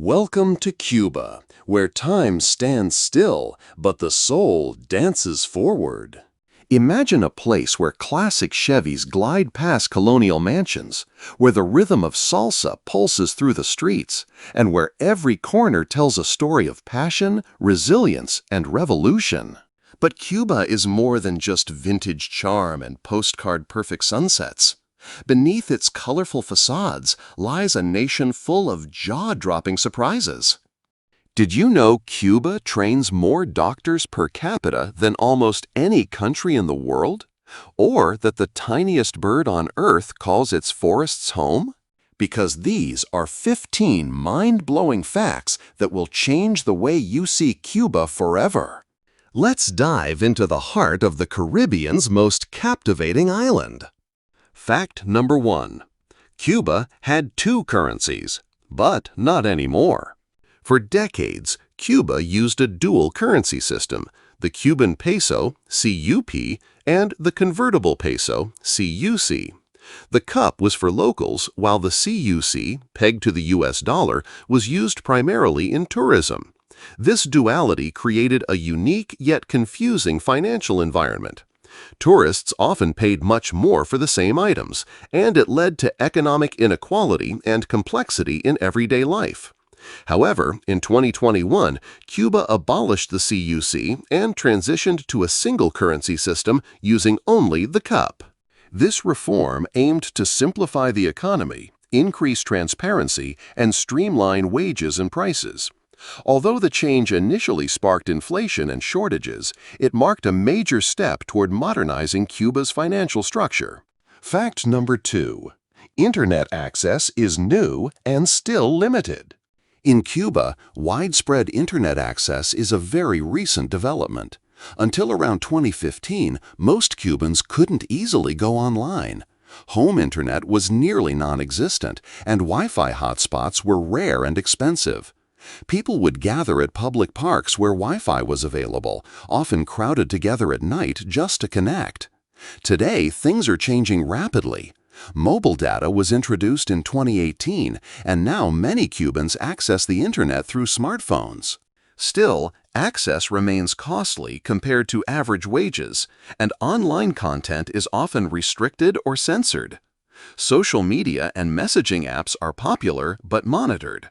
Welcome to Cuba, where time stands still, but the soul dances forward. Imagine a place where classic Chevys glide past colonial mansions, where the rhythm of salsa pulses through the streets, and where every corner tells a story of passion, resilience, and revolution. But Cuba is more than just vintage charm and postcard-perfect sunsets. Beneath its colorful facades lies a nation full of jaw-dropping surprises. Did you know Cuba trains more doctors per capita than almost any country in the world? Or that the tiniest bird on Earth calls its forests home? Because these are 15 mind-blowing facts that will change the way you see Cuba forever. Let's dive into the heart of the Caribbean's most captivating island. Fact number 1. Cuba had two currencies, but not anymore. For decades, Cuba used a dual currency system, the Cuban peso, CUP, and the convertible peso, CUC. The cup was for locals, while the CUC, pegged to the US dollar, was used primarily in tourism. This duality created a unique yet confusing financial environment. Tourists often paid much more for the same items, and it led to economic inequality and complexity in everyday life. However, in 2021, Cuba abolished the CUC and transitioned to a single currency system using only the cup. This reform aimed to simplify the economy, increase transparency, and streamline wages and prices. Although the change initially sparked inflation and shortages, it marked a major step toward modernizing Cuba's financial structure. Fact number 2. Internet access is new and still limited. In Cuba, widespread internet access is a very recent development. Until around 2015, most Cubans couldn't easily go online. Home internet was nearly non-existent, and Wi-Fi hotspots were rare and expensive. People would gather at public parks where Wi-Fi was available, often crowded together at night just to connect. Today, things are changing rapidly. Mobile data was introduced in 2018, and now many Cubans access the internet through smartphones. Still, access remains costly compared to average wages, and online content is often restricted or censored. Social media and messaging apps are popular but monitored.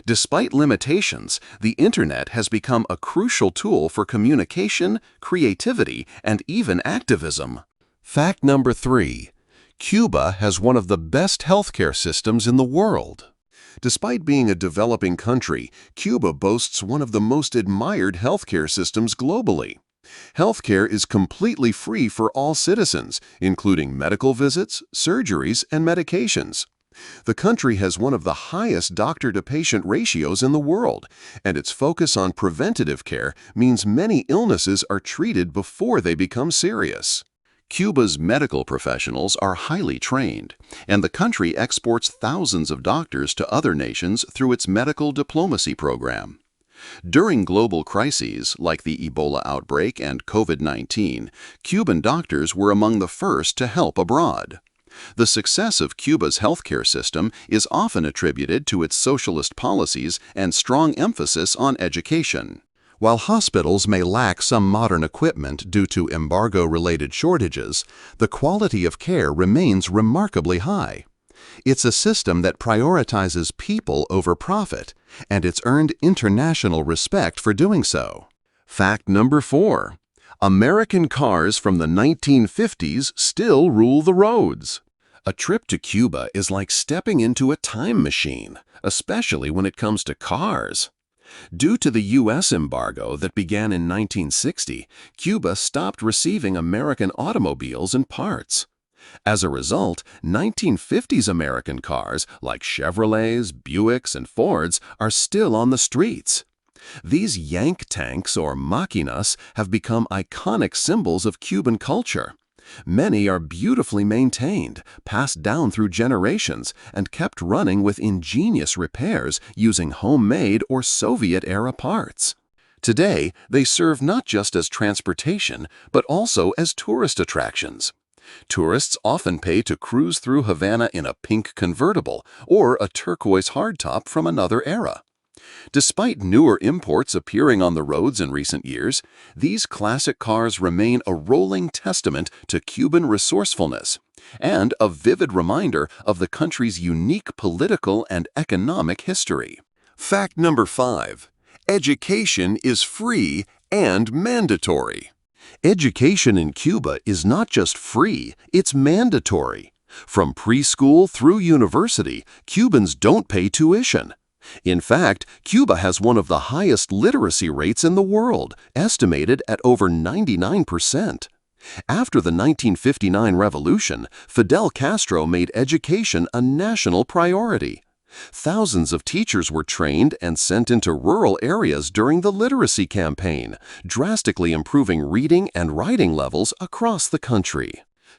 Despite limitations, the internet has become a crucial tool for communication, creativity, and even activism. Fact number 3. Cuba has one of the best healthcare systems in the world. Despite being a developing country, Cuba boasts one of the most admired healthcare systems globally. Healthcare is completely free for all citizens, including medical visits, surgeries, and medications. The country has one of the highest doctor-to-patient ratios in the world, and its focus on preventative care means many illnesses are treated before they become serious. Cuba's medical professionals are highly trained, and the country exports thousands of doctors to other nations through its medical diplomacy program. During global crises like the Ebola outbreak and COVID-19, Cuban doctors were among the first to help abroad. The success of Cuba's healthcare system is often attributed to its socialist policies and strong emphasis on education. While hospitals may lack some modern equipment due to embargo-related shortages, the quality of care remains remarkably high. It's a system that prioritizes people over profit, and it's earned international respect for doing so. Fact number 4. American cars from the 1950s still rule the roads. A trip to Cuba is like stepping into a time machine, especially when it comes to cars. Due to the U.S. embargo that began in 1960, Cuba stopped receiving American automobiles and parts. As a result, 1950s American cars like Chevrolets, Buicks, and Fords are still on the streets. These Yank tanks or maquinas have become iconic symbols of Cuban culture. Many are beautifully maintained, passed down through generations, and kept running with ingenious repairs using homemade or Soviet-era parts. Today, they serve not just as transportation, but also as tourist attractions. Tourists often pay to cruise through Havana in a pink convertible or a turquoise hardtop from another era. Despite newer imports appearing on the roads in recent years, these classic cars remain a rolling testament to Cuban resourcefulness and a vivid reminder of the country's unique political and economic history. Fact number 5. Education is free and mandatory. Education in Cuba is not just free, it's mandatory. From preschool through university, Cubans don't pay tuition. In fact, Cuba has one of the highest literacy rates in the world, estimated at over 99%. After the 1959 revolution, Fidel Castro made education a national priority. Thousands of teachers were trained and sent into rural areas during the literacy campaign, drastically improving reading and writing levels across the country.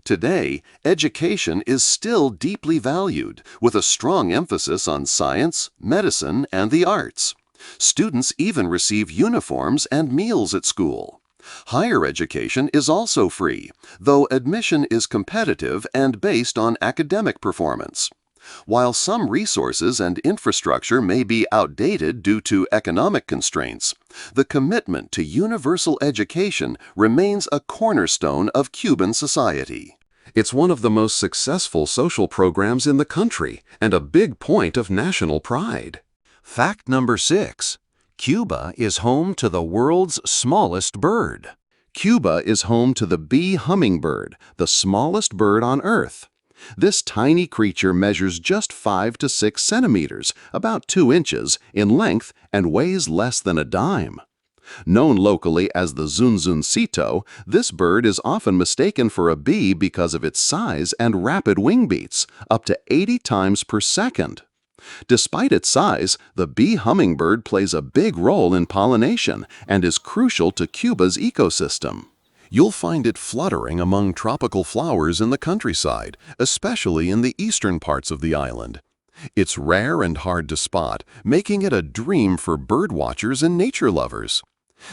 Today, education is still deeply valued, with a strong emphasis on science, medicine, and the arts. Students even receive uniforms and meals at school. Higher education is also free, though admission is competitive and based on academic performance. While some resources and infrastructure may be outdated due to economic constraints, the commitment to universal education remains a cornerstone of Cuban society. It's one of the most successful social programs in the country and a big point of national pride. Fact number 6. Cuba is home to the world's smallest bird. Cuba is home to the bee hummingbird, the smallest bird on Earth. This tiny creature measures just 5 to 6 centimeters, about 2 inches, in length and weighs less than a dime. Known locally as the zunzuncito, this bird is often mistaken for a bee because of its size and rapid wing beats, up to 80 times per second. Despite its size, the bee hummingbird plays a big role in pollination and is crucial to Cuba's ecosystem. You'll find it fluttering among tropical flowers in the countryside, especially in the eastern parts of the island. It's rare and hard to spot, making it a dream for birdwatchers and nature lovers.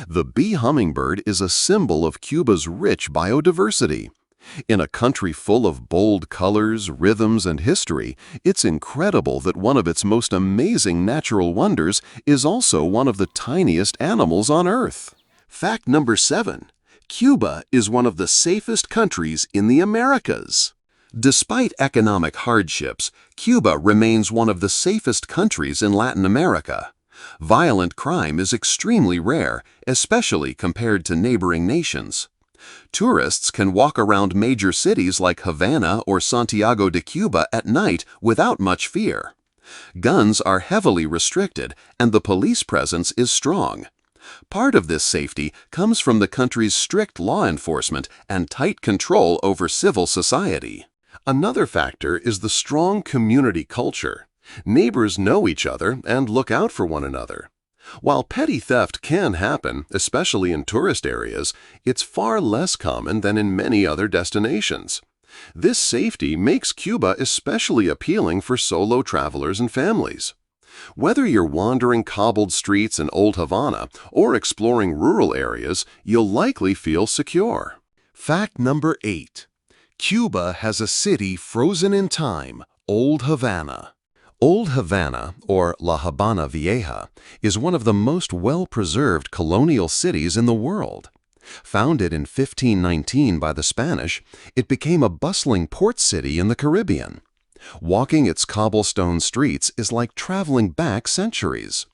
The bee hummingbird is a symbol of Cuba's rich biodiversity. In a country full of bold colors, rhythms, and history, it's incredible that one of its most amazing natural wonders is also one of the tiniest animals on Earth. Fact number 7. Cuba is one of the safest countries in the Americas. Despite economic hardships, Cuba remains one of the safest countries in Latin America. Violent crime is extremely rare, especially compared to neighboring nations. Tourists can walk around major cities like Havana or Santiago de Cuba at night without much fear. Guns are heavily restricted, and the police presence is strong. Part of this safety comes from the country's strict law enforcement and tight control over civil society. Another factor is the strong community culture. Neighbors know each other and look out for one another. While petty theft can happen, especially in tourist areas, it's far less common than in many other destinations. This safety makes Cuba especially appealing for solo travelers and families. Whether you're wandering cobbled streets in Old Havana or exploring rural areas, you'll likely feel secure. Fact number 8. Cuba has a city frozen in time, Old Havana. Old Havana, or La Habana Vieja, is one of the most well-preserved colonial cities in the world. Founded in 1519 by the Spanish, it became a bustling port city in the Caribbean. Walking its cobblestone streets is like traveling back centuries.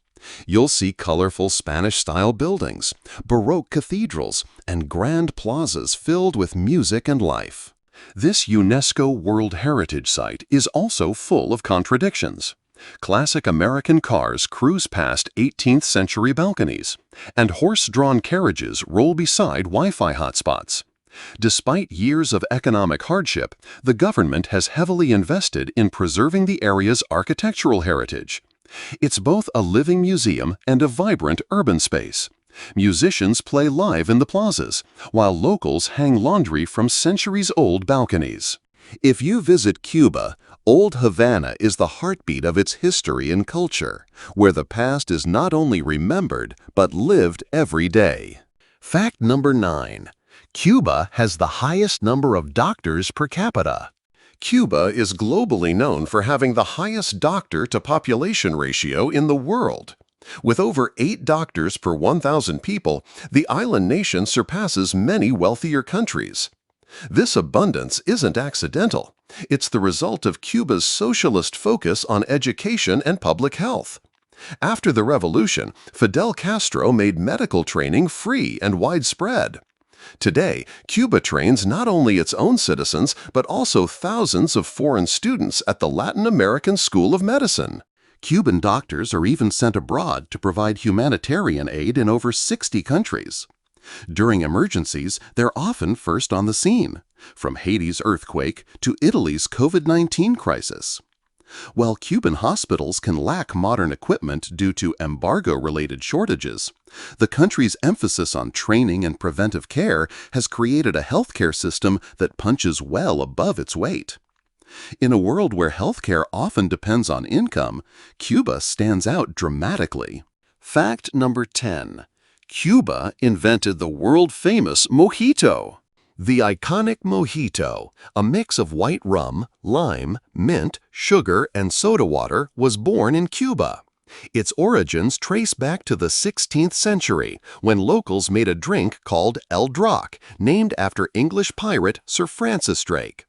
You'll see colorful Spanish-style buildings, Baroque cathedrals, and grand plazas filled with music and life. This UNESCO World Heritage Site is also full of contradictions. Classic American cars cruise past 18th century balconies, and horse-drawn carriages roll beside Wi-Fi hotspots. Despite years of economic hardship, the government has heavily invested in preserving the area's architectural heritage. It's both a living museum and a vibrant urban space. Musicians play live in the plazas, while locals hang laundry from centuries-old balconies. If you visit Cuba, Old Havana is the heartbeat of its history and culture, where the past is not only remembered, but lived every day. Fact number 9. Cuba has the highest number of doctors per capita. Cuba is globally known for having the highest doctor-to-population ratio in the world. With over 8 doctors per 1,000 people, the island nation surpasses many wealthier countries. This abundance isn't accidental. It's the result of Cuba's socialist focus on education and public health. After the revolution, Fidel Castro made medical training free and widespread. Today, Cuba trains not only its own citizens, but also thousands of foreign students at the Latin American School of Medicine. Cuban doctors are even sent abroad to provide humanitarian aid in over 60 countries. During emergencies, they're often first on the scene, from Haiti's earthquake to Italy's COVID-19 crisis. While Cuban hospitals can lack modern equipment due to embargo-related shortages, the country's emphasis on training and preventive care has created a healthcare system that punches well above its weight. In a world where healthcare often depends on income, Cuba stands out dramatically. Fact number 10. Cuba invented the world-famous mojito. The iconic mojito, a mix of white rum, lime, mint, sugar, and soda water, was born in Cuba. Its origins trace back to the 16th century, when locals made a drink called El Drac, named after English pirate Sir Francis Drake.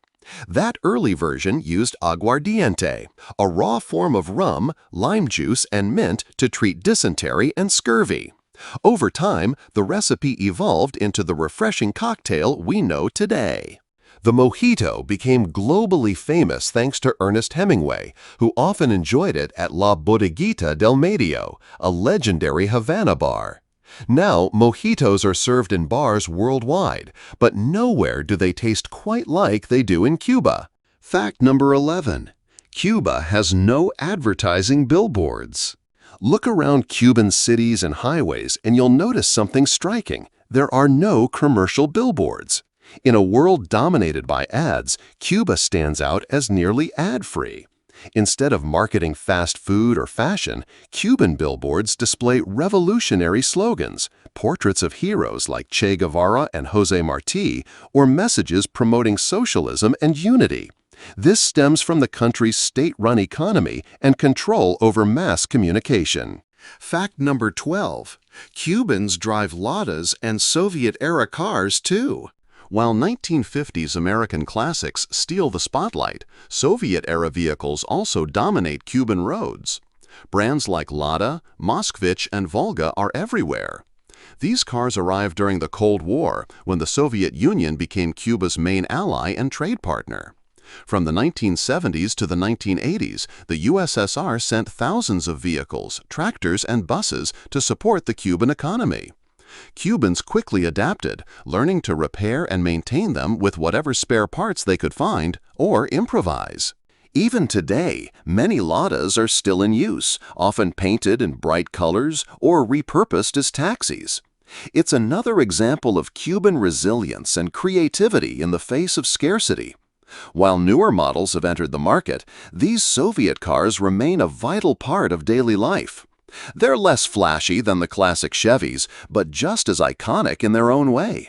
That early version used aguardiente, a raw form of rum, lime juice, and mint to treat dysentery and scurvy. Over time, the recipe evolved into the refreshing cocktail we know today. The mojito became globally famous thanks to Ernest Hemingway, who often enjoyed it at La Bodeguita del Medio, a legendary Havana bar. Now, mojitos are served in bars worldwide, but nowhere do they taste quite like they do in Cuba. Fact number 11. Cuba has no advertising billboards. Look around Cuban cities and highways and you'll notice something striking. There are no commercial billboards. In a world dominated by ads, Cuba stands out as nearly ad-free. Instead of marketing fast food or fashion, Cuban billboards display revolutionary slogans, portraits of heroes like Che Guevara and José Martí, or messages promoting socialism and unity. This stems from the country's state-run economy and control over mass communication. Fact number 12. Cubans drive Ladas and Soviet-era cars too. While 1950s American classics steal the spotlight, Soviet-era vehicles also dominate Cuban roads. Brands like Lada, Moskvich, and Volga are everywhere. These cars arrived during the Cold War, when the Soviet Union became Cuba's main ally and trade partner. From the 1970s to the 1980s, the USSR sent thousands of vehicles, tractors, and buses to support the Cuban economy. Cubans quickly adapted, learning to repair and maintain them with whatever spare parts they could find or improvise. Even today, many Ladas are still in use, often painted in bright colors or repurposed as taxis. It's another example of Cuban resilience and creativity in the face of scarcity. While newer models have entered the market, these Soviet cars remain a vital part of daily life. They're less flashy than the classic Chevys, but just as iconic in their own way.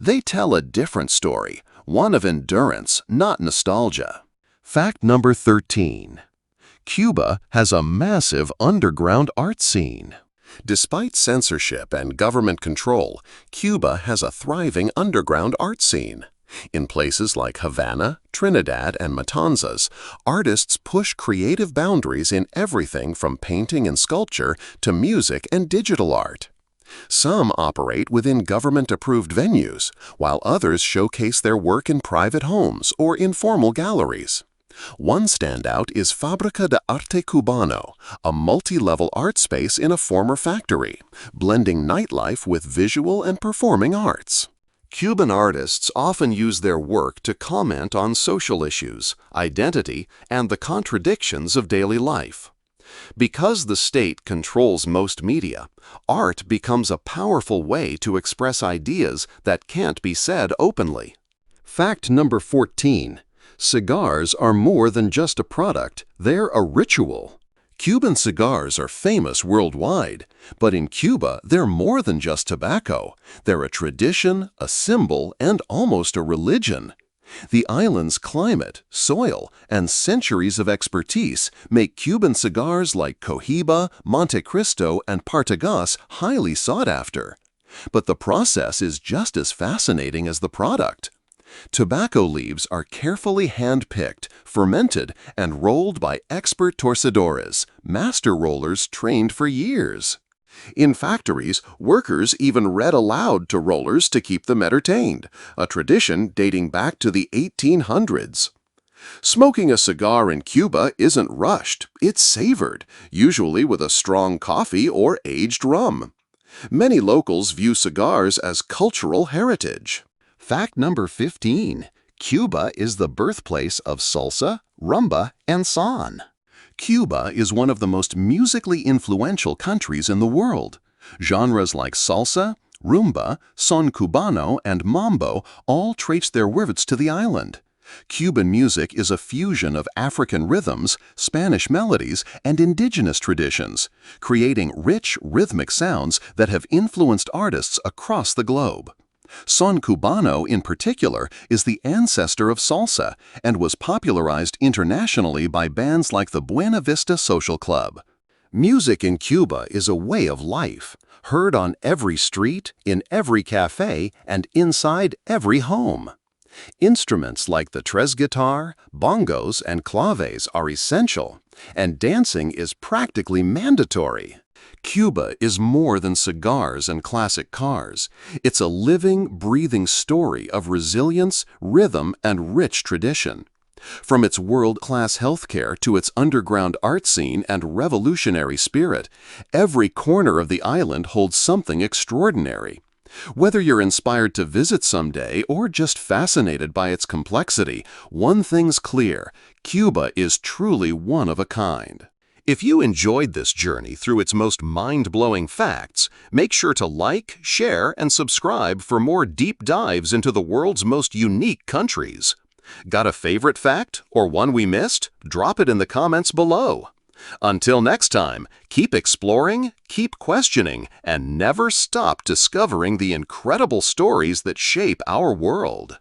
They tell a different story, one of endurance, not nostalgia. Fact number 13. Cuba has a massive underground art scene. Despite censorship and government control, Cuba has a thriving underground art scene. In places like Havana, Trinidad, and Matanzas, artists push creative boundaries in everything from painting and sculpture to music and digital art. Some operate within government-approved venues, while others showcase their work in private homes or informal galleries. One standout is Fábrica de Arte Cubano, a multi-level art space in a former factory, blending nightlife with visual and performing arts. Cuban artists often use their work to comment on social issues, identity, and the contradictions of daily life. Because the state controls most media, art becomes a powerful way to express ideas that can't be said openly. Fact number 14. Cigars are more than just a product, they're a ritual. Cuban cigars are famous worldwide, but in Cuba they're more than just tobacco. They're a tradition, a symbol, and almost a religion. The island's climate, soil, and centuries of expertise make Cuban cigars like Cohiba, Monte Cristo, and Partagas highly sought after. But the process is just as fascinating as the product. Tobacco leaves are carefully hand-picked, fermented, and rolled by expert torcedores, master rollers trained for years. In factories, workers even read aloud to rollers to keep them entertained, a tradition dating back to the 1800s. Smoking a cigar in Cuba isn't rushed, it's savored, usually with a strong coffee or aged rum. Many locals view cigars as cultural heritage. Fact number 15. Cuba is the birthplace of salsa, rumba, and son. Cuba is one of the most musically influential countries in the world. Genres like salsa, rumba, son cubano, and mambo all trace their roots to the island. Cuban music is a fusion of African rhythms, Spanish melodies, and indigenous traditions, creating rich, rhythmic sounds that have influenced artists across the globe. Son cubano, in particular, is the ancestor of salsa and was popularized internationally by bands like the Buena Vista Social Club. Music in Cuba is a way of life, heard on every street, in every cafe, and inside every home. Instruments like the tres guitar, bongos, and claves are essential, and dancing is practically mandatory. Cuba is more than cigars and classic cars. It's a living, breathing story of resilience, rhythm, and rich tradition. From its world-class healthcare to its underground art scene and revolutionary spirit, every corner of the island holds something extraordinary. Whether you're inspired to visit someday or just fascinated by its complexity, one thing's clear: Cuba is truly one of a kind. If you enjoyed this journey through its most mind-blowing facts, make sure to like, share, and subscribe for more deep dives into the world's most unique countries. Got a favorite fact or one we missed? Drop it in the comments below. Until next time, keep exploring, keep questioning, and never stop discovering the incredible stories that shape our world.